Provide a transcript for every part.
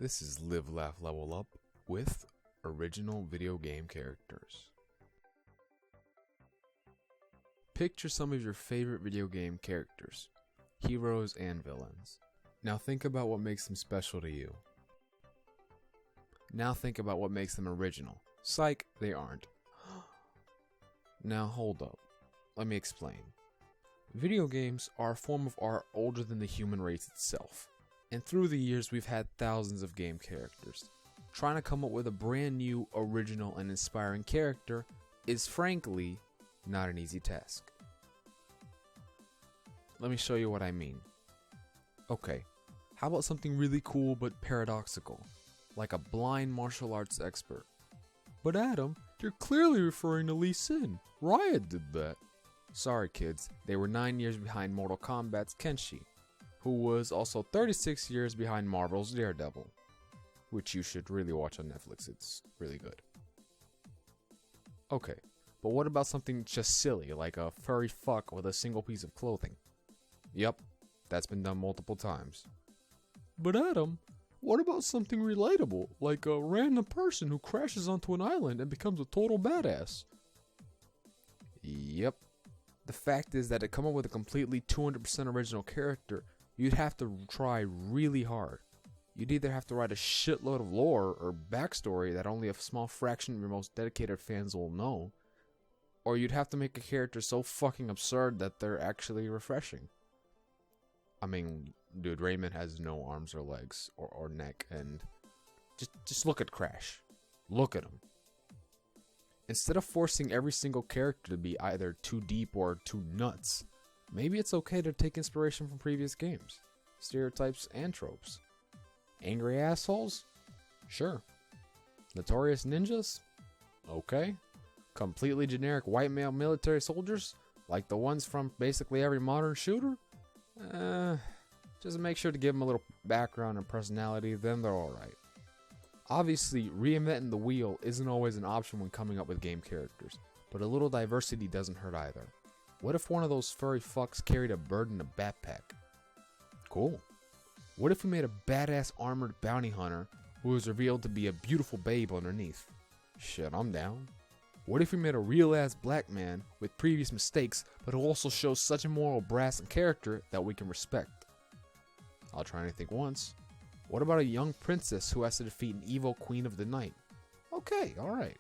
This is Live, Laugh, Level Up with original video game characters. Picture some of your favorite video game characters, heroes and villains. Now think about what makes them special to you. Now think about what makes them original. Psych, they aren't. Now hold up. Let me explain. Video games are a form of art older than the human race itself. And through the years we've had thousands of game characters. Trying to come up with a brand new, original, and inspiring character is frankly not an easy task. Let me show you what I mean. Okay, how about something really cool but paradoxical, like a blind martial arts expert? But Adam, you're clearly referring to Lee Sin. Riot did that. Sorry kids, they were 9 years behind Mortal Kombat's Kenshi, who was also 36 years behind Marvel's Daredevil, which you should really watch on Netflix, it's really good. Okay, but what about something just silly, like a furry fuck with a single piece of clothing? Yep, that's been done multiple times. But Adam, what about something relatable, like a random person who crashes onto an island and becomes a total badass? Yep. The fact is that to come up with a completely 200% original character, you'd have to try really hard. You'd either have to write a shitload of lore or backstory that only a small fraction of your most dedicated fans will know, or you'd have to make a character so fucking absurd that they're actually refreshing. I mean, dude, Rayman has no arms or legs or neck, and just look at Crash. Look at him. Instead of forcing every single character to be either too deep or too nuts, maybe it's okay to take inspiration from previous games, stereotypes and tropes. Angry assholes? Sure. Notorious ninjas? Okay. Completely generic white male military soldiers, like the ones from basically every modern shooter? Just make sure to give them a little background and personality, then they're alright. Obviously, reinventing the wheel isn't always an option when coming up with game characters, but a little diversity doesn't hurt either. What if one of those furry fucks carried a bird in a backpack? Cool. What if we made a badass armored bounty hunter who was revealed to be a beautiful babe underneath? Shit, I'm down. What if we made a real ass black man with previous mistakes but who also shows such a moral brass and character that we can respect? I'll try anything once. What about a young princess who has to defeat an evil queen of the night? Okay, alright.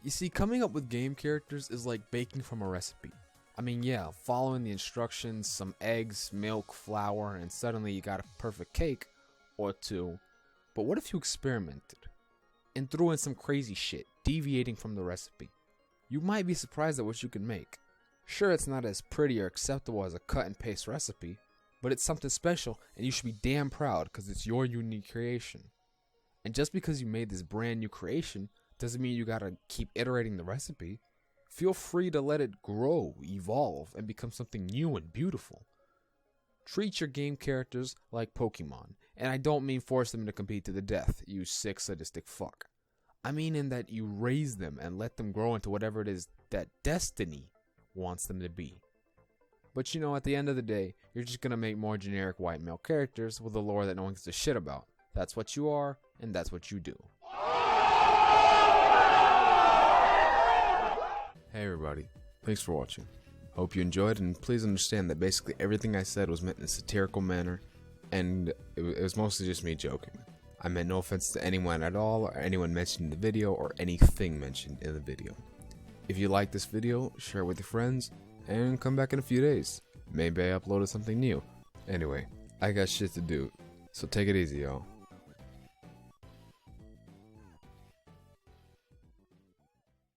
You see, coming up with game characters is like baking from a recipe. I mean, yeah, following the instructions, some eggs, milk, flour, and suddenly you got a perfect cake or two. But what if you experimented and threw in some crazy shit, deviating from the recipe? You might be surprised at what you can make. Sure, it's not as pretty or acceptable as a cut and paste recipe, but it's something special and you should be damn proud because it's your unique creation. And just because you made this brand new creation doesn't mean you gotta keep iterating the recipe. Feel free to let it grow, evolve, and become something new and beautiful. Treat your game characters like Pokemon, and I don't mean force them to compete to the death, you sick sadistic fuck. I mean in that you raise them and let them grow into whatever it is that destiny wants them to be. But you know, at the end of the day, you're just gonna make more generic white male characters with a lore that no one gives a shit about. That's what you are, and that's what you do. Hey everybody, thanks for watching. Hope you enjoyed, and please understand that basically everything I said was meant in a satirical manner, and it was mostly just me joking. I meant no offense to anyone at all, or anyone mentioned in the video, or anything mentioned in the video. If you like this video, share it with your friends, and come back in a few days. Maybe I uploaded something new. Anyway, I got shit to do, so take it easy, y'all.